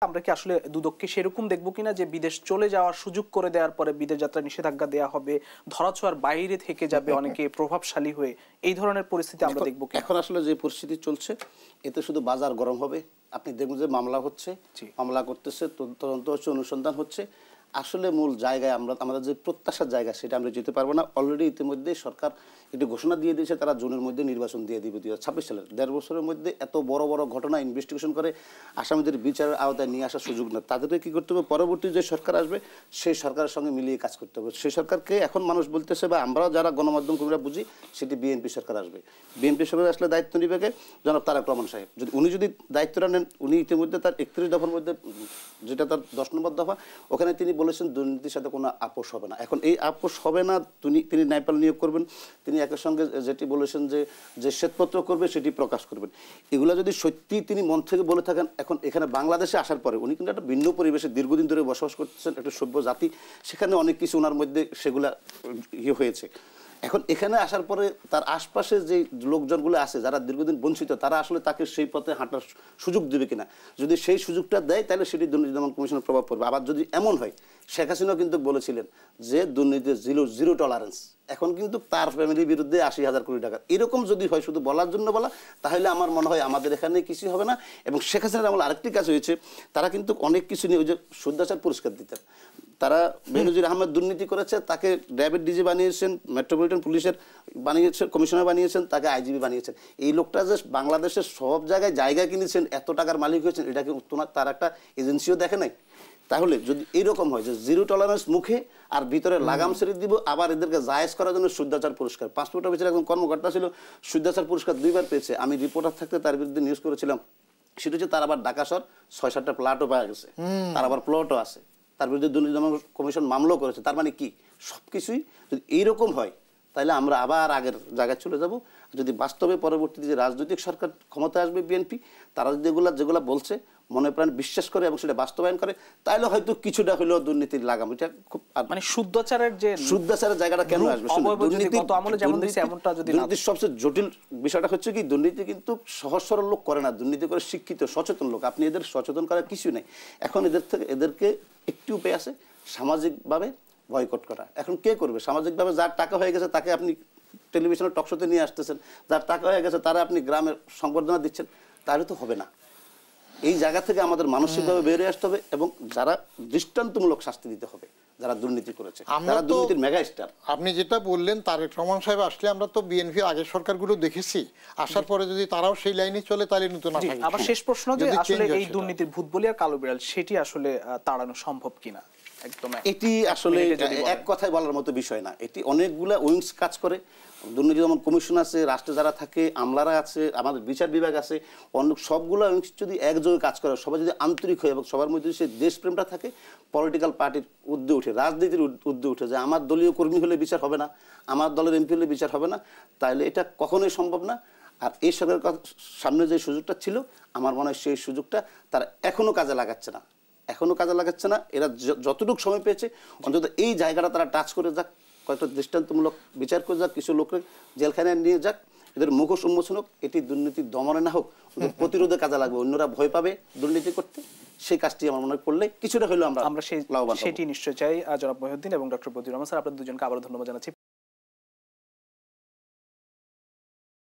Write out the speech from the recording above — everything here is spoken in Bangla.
আমরা কি আসলে দুদককে সেরকম দেখবো কিনা যে বিদেশ চলে যাওয়ার সুযোগ করে দেওয়ার পরে বিদেশ যাত্রা নিষেধাজ্ঞা দেওয়া হবে, ধরাছোঁয়ার বাইরে থেকে যাবে অনেকে প্রভাবশালী হয়ে, এই ধরনের পরিস্থিতি আমরা দেখবো কি? এখন আসলে যে পরিস্থিতি চলছে এতে শুধু বাজার গরম হবে। আপনি দেখবেন যে মামলা হচ্ছে, মামলা করতেছে, তদন্ত হচ্ছে, অনুসন্ধান হচ্ছে। আসলে মূল জায়গায় আমাদের যে প্রত্যাশার জায়গা সেটা আমরা যেতে পারবো না। অলরেডি ইতিমধ্যে সরকার একটি ঘোষণা দিয়ে দিয়েছে, তারা জুনের মধ্যে নির্বাচন দিয়ে দিবে 2026 সালের। 1.5 বছরের মধ্যে এত বড় বড় ঘটনা ইনভেস্টিগেশন করে আসামিদের বিচারের আওতায় নিয়ে আসার সুযোগ না। তাদেরকে কী করতে হবে, পরবর্তী যে সরকার আসবে সেই সরকারের সঙ্গে মিলিয়ে কাজ করতে হবে। সেই সরকারকে এখন মানুষ বলতেছে, বা আমরা যারা গণমাধ্যম কর্মীরা বুঝি, সেটি বিএনপি সরকার আসবে। বিএনপি সরকার আসলে দায়িত্ব নিবে কে? জনাব তারেক রহমান সাহেব। উনি যদি দায়িত্বটা নেন, উনি ইতিমধ্যে তার 31 দফার মধ্যে, যেটা তার 10 নম্বর দফা, ওখানে তিনি বলেছেন দুর্নীতির সাথে কোনো আপোষ হবে না। এখন এই আপোষ হবে না, তিনি ন্যায়পাল নিয়োগ করবেন, তিনি একের সঙ্গে যেটি বলেছেন যে শ্বেতপত্র করবে সেটি প্রকাশ করবেন। এগুলো যদি সত্যি তিনি মন থেকে বলে থাকেন, এখন এখানে বাংলাদেশে আসার পরে উনি কিন্তু একটা ভিন্ন পরিবেশে দীর্ঘদিন ধরে বসবাস করতেছেন, একটা সভ্য জাতি, সেখানে অনেক কিছু ওনার মধ্যে সেগুলা হয়েছে। এখন এখানে আসার পরে তার আশপাশে যে লোকজনগুলো আছে যারা দীর্ঘদিন বঞ্চিত, তারা আসলে তাকে সেই পথে হাঁটার সুযোগ দেবে কিনা। যদি সেই সুযোগটা দেয় তাহলে সেটি দুর্নীতি দমন কমিশনের প্রভাব পড়বে। আবার যদি এমন হয়, শেখ হাসিনাও কিন্তু বলেছিলেন যে দুর্নীতির জিরো টলারেন্স, এখন কিন্তু তার ফ্যামিলির বিরুদ্ধে 80,000 কোটি টাকা, এরকম যদি হয় শুধু বলার জন্য বলা, তাহলে আমার মনে হয় আমাদের এখানে কিছু হবে না। এবং শেখ হাসিনার আমল আরেকটি কাজ হয়েছে, তারা কিন্তু অনেক কিছু নিয়ে ওই যে শুদ্ধাচার পুরস্কার দিতেন, তারা বেনজির আহমেদ দুর্নীতি করেছে, তাকে র্যাবের ডিজি বানিয়েছেন, মেট্রোপলিটন পুলিশের বানিয়েছেন, কমিশনার বানিয়েছেন, তাকে আইজিবি বানিয়েছেন। এই লোকটা যে বাংলাদেশের সব জায়গায় জায়গা কিনেছেন, এত টাকার মালিক হয়েছেন, এটাকে তার একটা এজেন্সিও দেখে নাই। তাহলে যদি এইরকম হয় যে জিরো টলারেন্স মুখে আর ভিতরে লাগাম ছেড়ে দিব, আবার এদেরকে জায়েজ করার জন্য শুদ্ধাচার পুরস্কার, পাসপোর্ট অফিসের একজন কর্মকর্তা ছিল, শুদ্ধাচার পুরস্কার 2 বার পেয়েছে। আমি রিপোর্টার থাকতে তার বিরুদ্ধে নিউজ করেছিলাম। সেটা হচ্ছে তার আবার ঢাকা শহর 6-7টা প্লটও পাওয়া গেছে, তার আবার প্লটও আছে, তার বিরুদ্ধে দুর্নীতি দমন কমিশন মামলাও করেছে। তার মানে কি, সবকিছুই যদি এইরকম হয় তাহলে আমরা আবার আগের জায়গায় চলে যাব। যদি বাস্তবে পরবর্তীতে যে রাজনৈতিক সরকার ক্ষমতায় আসবে বিএনপি, তারা যদি যেগুলো বলছে মনে প্রাণ বিশ্বাস করে এবং সেটা বাস্তবায়ন করে, তাহলে হয়তো কিছুটা হলেও দুর্নীতির লাগাম। এটা খুব মানে শুদ্ধাচারের জায়গাটা কেন আসবে? দুর্নীতির সবচেয়ে জটিল বিষয়টা হচ্ছে কি, দুর্নীতি কিন্তু সহজ সরল লোক করে না, দুর্নীতি করে শিক্ষিত সচেতন লোক। আপনি এদের সচেতন করার কিছু নেই। এখন এদেরকে একটি উপায় আছে, সামাজিকভাবে বয়কট করা। এখন কে করবে? সামাজিকভাবে যার টাকা হয়ে গেছে তাকে আপনি টেলিভিশনের টকশোতে নিয়ে আসতেছেন, যার টাকা হয়ে গেছে তারা আপনি গ্রামের সংবর্ধনা দিচ্ছেন, তাহলে তো হবে না। এই জায়গা থেকে আমাদের মানসিকভাবে বেরিয়ে আসতে হবে এবং যারা দৃষ্টান্তমূলক শাস্তি দিতে হবে যারা দুর্নীতি করেছে, যারা দুর্নীতির মেগা স্টার। আপনি যেটা বললেন তারেক রহমান সাহেব আসলে আমরা তো বিএনপি আগের সরকারগুলো দেখেছি, আসার পরে যদি তারাও সেই লাইনে চলে তাহলে নতুন আবার শেষ প্রশ্ন, যে আসলে এই দুর্নীতির ভূত বলি আর কালো বিড়াল, সেটি আসলে তাড়ানো সম্ভব কিনা? এটি আসলে এক কথায় বলার মতো বিষয় না। এটি অনেকগুলা উইংস কাজ করে। দুর্নীতি দমন কমিশন আছে, রাষ্ট্রে যারা থাকে, আমলারা আছে, আমাদের বিচার বিভাগ আছে, অনেক সবগুলো উইংস যদি একযোগে কাজ করে, সবাই যদি আন্তরিক হয় এবং সবার মধ্যে সেই দেশপ্রেমটা থাকে, পলিটিক্যাল পার্টির ঊর্ধ্বে উঠে, রাজনীতির ঊর্ধ্বে উঠে, যে আমার দলীয় কর্মী হলে বিচার হবে না, আমার দলের এমপি হলে বিচার হবে না, তাহলে এটা কখনোই সম্ভব না। আর এই সরকারের সামনে যে সুযোগটা ছিল, আমার মনে হয় সেই সুযোগটা তারা এখনো কাজে লাগাচ্ছে না। এরা যতটুকু সময় পেয়েছে অন্তত এই জায়গাটা তারা টাচ করে যাক, কয়েকটা দৃষ্টান্তমূলক বিচার করে যাক, কিছু লোককে জেলখানায় নিয়ে যাক, এদের মুখোশ উন্মোচন হোক। এটি দুর্নীতি দমনে না হোক, প্রতিরোধে কাজে লাগবে। অন্যরা ভয় পাবে দুর্নীতি করতে, সেই কাজটি আমার মনে করলে কিছুটা হলেও আমরা সেটি নিশ্চয় চাই। জনাব মহিউদ্দিন এবং ডক্টর বদিউর রহমান স্যার, আপনাদের দুজনকে আবারও ধন্যবাদ জানাচ্ছি।